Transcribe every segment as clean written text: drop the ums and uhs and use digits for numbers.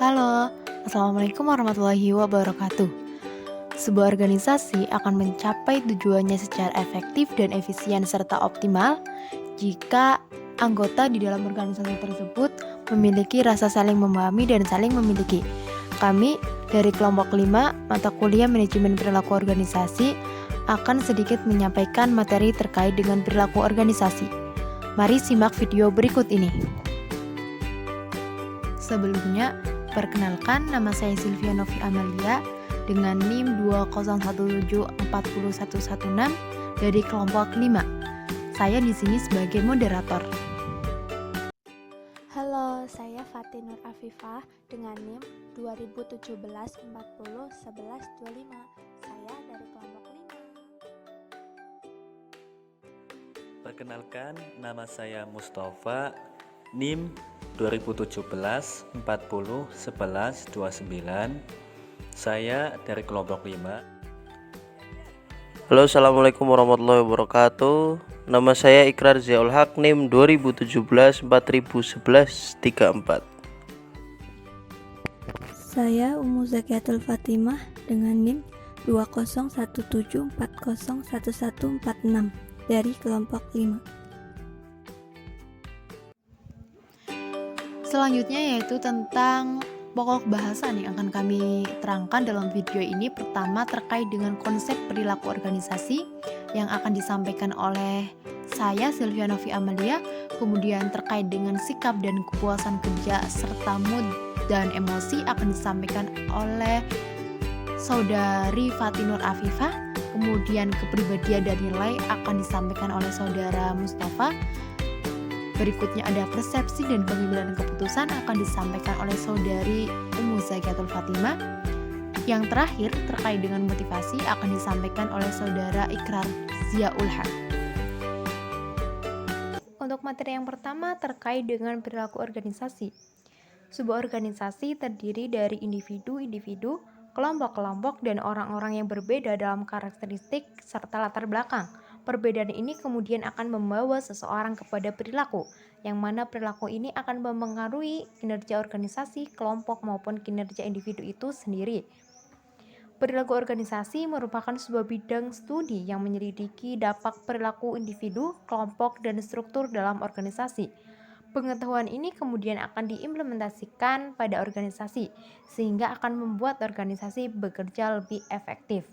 Halo, Assalamualaikum warahmatullahi wabarakatuh. Sebuah organisasi akan mencapai tujuannya secara efektif dan efisien serta optimal jika anggota di dalam organisasi tersebut memiliki rasa saling memahami dan saling memiliki. Kami dari kelompok 5 mata kuliah manajemen perilaku organisasi akan sedikit menyampaikan materi terkait dengan perilaku organisasi. Mari simak video berikut ini. Sebelumnya, perkenalkan nama saya Sylvia Novi Amalia dengan NIM 201740116 dari kelompok 5. Saya di sini sebagai moderator. Halo, saya Fatinur Afifah dengan NIM 2017401125. Saya dari kelompok 5. Perkenalkan, nama saya Mustafa, NIM 2017-40-11-29. Saya dari kelompok 5. Halo, assalamualaikum warahmatullahi wabarakatuh. Nama saya Ikrar Ziaul Haq, NIM 2017-4011-34. Saya Umu Zakiatul Fatimah dengan NIM 2017401146 dari kelompok 5. Selanjutnya yaitu tentang pokok bahasan yang akan kami terangkan dalam video ini. Pertama, terkait dengan konsep perilaku organisasi yang akan disampaikan oleh saya Sylvia Novi Amalia. Kemudian terkait dengan sikap dan kepuasan kerja serta mood dan emosi akan disampaikan oleh saudari Fatinur Afifah. Kemudian kepribadian dan nilai akan disampaikan oleh saudara Mustafa. Berikutnya ada persepsi dan pengambilan keputusan akan disampaikan oleh saudari Umu Zakiatul Fatimah. Yang terakhir terkait dengan motivasi akan disampaikan oleh saudara Ikrar Ziaul Haq. Untuk materi yang pertama terkait dengan perilaku organisasi. Sebuah organisasi terdiri dari individu-individu, kelompok-kelompok, dan orang-orang yang berbeda dalam karakteristik serta latar belakang. Perbedaan ini kemudian akan membawa seseorang kepada perilaku, yang mana perilaku ini akan mempengaruhi kinerja organisasi, kelompok, maupun kinerja individu itu sendiri. Perilaku organisasi merupakan sebuah bidang studi yang menyelidiki dampak perilaku individu, kelompok, dan struktur dalam organisasi. Pengetahuan ini kemudian akan diimplementasikan pada organisasi, sehingga akan membuat organisasi bekerja lebih efektif.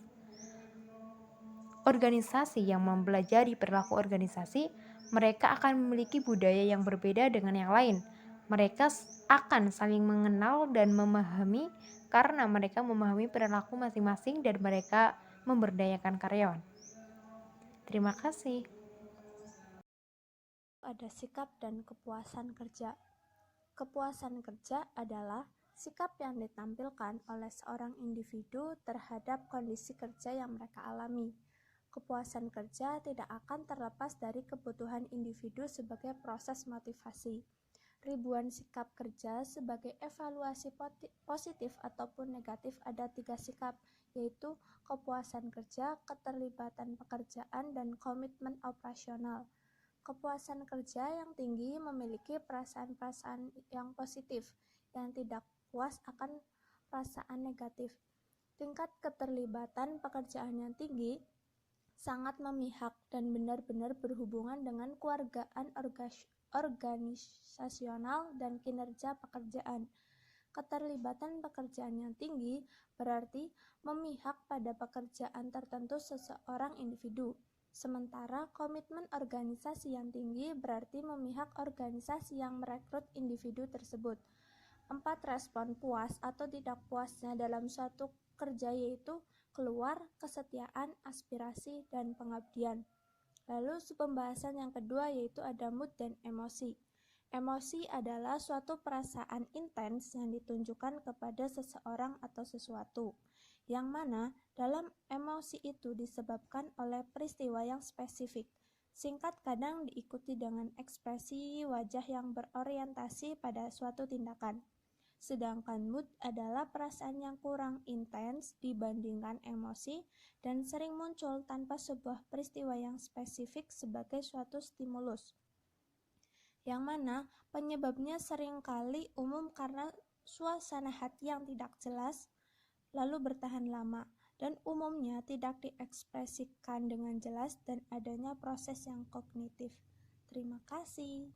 Organisasi yang mempelajari perilaku organisasi, mereka akan memiliki budaya yang berbeda dengan yang lain. Mereka akan saling mengenal dan memahami karena mereka memahami perilaku masing-masing dan mereka memberdayakan karyawan. Terima kasih. Ada sikap dan kepuasan kerja. Kepuasan kerja adalah sikap yang ditampilkan oleh seorang individu terhadap kondisi kerja yang mereka alami. Kepuasan kerja tidak akan terlepas dari kebutuhan individu sebagai proses motivasi. Ribuan sikap kerja sebagai evaluasi positif ataupun negatif ada 3 sikap, yaitu kepuasan kerja, keterlibatan pekerjaan, dan komitmen operasional. Kepuasan kerja yang tinggi memiliki perasaan-perasaan yang positif, yang tidak puas akan perasaan negatif. Tingkat keterlibatan pekerjaan yang tinggi sangat memihak dan benar-benar berhubungan dengan kekeluargaan organisasional dan kinerja pekerjaan. Keterlibatan pekerjaan yang tinggi berarti memihak pada pekerjaan tertentu seseorang individu. Sementara komitmen organisasi yang tinggi berarti memihak organisasi yang merekrut individu tersebut. 4 respon puas atau tidak puasnya dalam suatu kerja yaitu keluar, kesetiaan, aspirasi, dan pengabdian. Lalu pembahasan yang kedua yaitu ada mood dan emosi. Emosi adalah suatu perasaan intens yang ditunjukkan kepada seseorang atau sesuatu, yang mana dalam emosi itu disebabkan oleh peristiwa yang spesifik. Singkat kadang diikuti dengan ekspresi wajah yang berorientasi pada suatu tindakan. Sedangkan mood adalah perasaan yang kurang intens dibandingkan emosi dan sering muncul tanpa sebuah peristiwa yang spesifik sebagai suatu stimulus. yang mana penyebabnya seringkali umum karena suasana hati yang tidak jelas, lalu bertahan lama, dan umumnya tidak diekspresikan dengan jelas dan adanya proses yang kognitif. Terima kasih.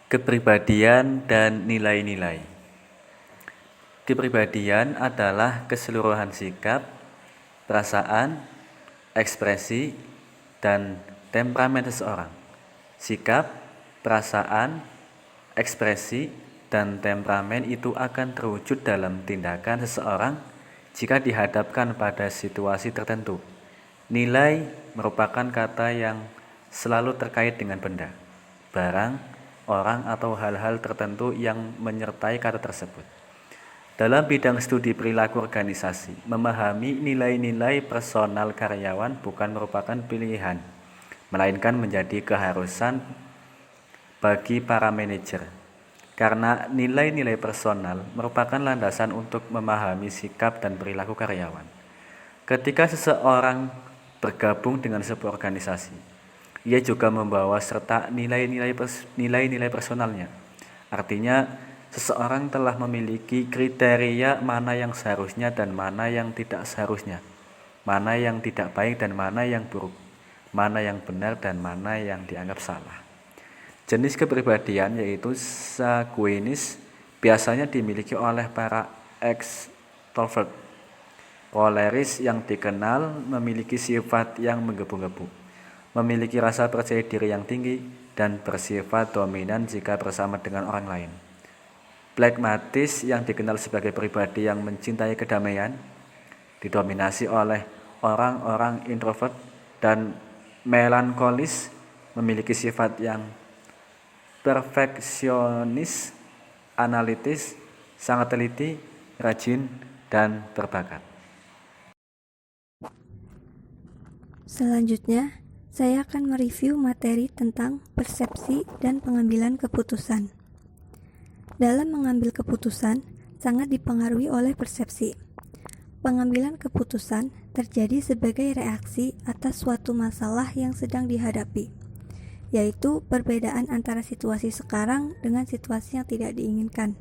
Kepribadian dan nilai-nilai. Kepribadian adalah keseluruhan sikap, perasaan, ekspresi, dan temperamen seseorang. Sikap, perasaan, ekspresi, dan temperamen itu akan terwujud dalam tindakan seseorang jika dihadapkan pada situasi tertentu. Nilai merupakan kata yang selalu terkait dengan benda, barang, orang, atau hal-hal tertentu yang menyertai kata tersebut. Dalam bidang studi perilaku organisasi, memahami nilai-nilai personal karyawan bukan merupakan pilihan, melainkan menjadi keharusan bagi para manajer. Karena nilai-nilai personal merupakan landasan untuk memahami sikap dan perilaku karyawan. Ketika seseorang bergabung dengan sebuah organisasi, ia juga membawa serta nilai-nilai personalnya. Artinya, seseorang telah memiliki kriteria mana yang seharusnya dan mana yang tidak seharusnya, mana yang tidak baik dan mana yang buruk, mana yang benar dan mana yang dianggap salah. Jenis kepribadian yaitu sanguinis biasanya dimiliki oleh para ekstrovert. Koleris yang dikenal memiliki sifat yang menggebu-gebu, memiliki rasa percaya diri yang tinggi, dan bersifat dominan jika bersama dengan orang lain. Pragmatis yang dikenal sebagai pribadi yang mencintai kedamaian, didominasi oleh orang-orang introvert, dan melankolis memiliki sifat yang perfeksionis, analitis, sangat teliti, rajin, dan berbakat. Selanjutnya, saya akan mereview materi tentang persepsi dan pengambilan keputusan. Dalam mengambil keputusan, sangat dipengaruhi oleh persepsi. Pengambilan keputusan terjadi sebagai reaksi atas suatu masalah yang sedang dihadapi, yaitu perbedaan antara situasi sekarang dengan situasi yang tidak diinginkan,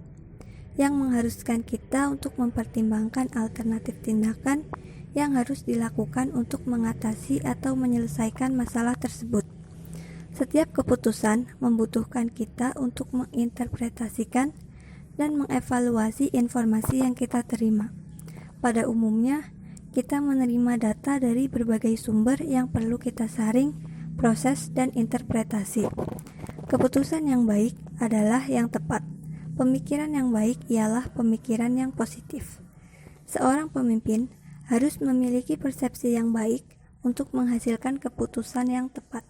yang mengharuskan kita untuk mempertimbangkan alternatif tindakan yang harus dilakukan untuk mengatasi atau menyelesaikan masalah tersebut. Setiap keputusan membutuhkan kita untuk menginterpretasikan dan mengevaluasi informasi yang kita terima. Pada umumnya, kita menerima data dari berbagai sumber yang perlu kita saring, proses, dan interpretasi. Keputusan yang baik adalah yang tepat. Pemikiran yang baik ialah pemikiran yang positif. Seorang pemimpin harus memiliki persepsi yang baik untuk menghasilkan keputusan yang tepat.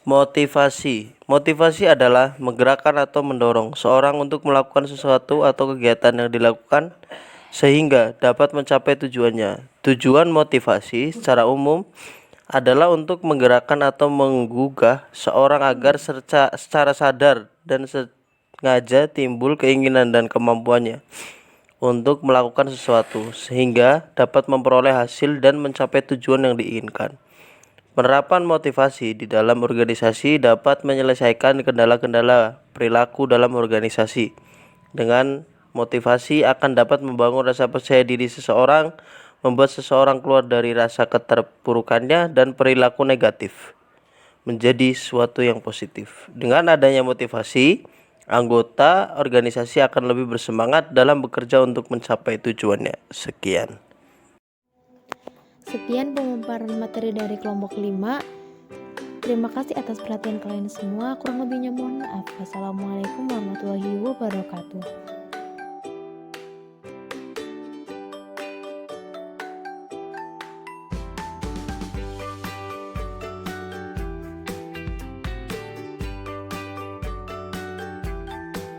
Motivasi adalah menggerakkan atau mendorong seorang untuk melakukan sesuatu atau kegiatan yang dilakukan sehingga dapat mencapai tujuannya. Tujuan motivasi secara umum adalah untuk menggerakkan atau menggugah seorang agar secara sadar dan sengaja timbul keinginan dan kemampuannya untuk melakukan sesuatu sehingga dapat memperoleh hasil dan mencapai tujuan yang diinginkan. Penerapan motivasi di dalam organisasi dapat menyelesaikan kendala-kendala perilaku dalam organisasi. Dengan motivasi akan dapat membangun rasa percaya diri seseorang, membuat seseorang keluar dari rasa keterpurukannya dan perilaku negatif menjadi sesuatu yang positif. Dengan adanya motivasi, anggota organisasi akan lebih bersemangat dalam bekerja untuk mencapai tujuannya. Sekian pemaparan materi dari kelompok 5. Terima kasih atas perhatian kalian semua. Kurang lebihnya mohon maaf. Wassalamualaikum warahmatullahi wabarakatuh.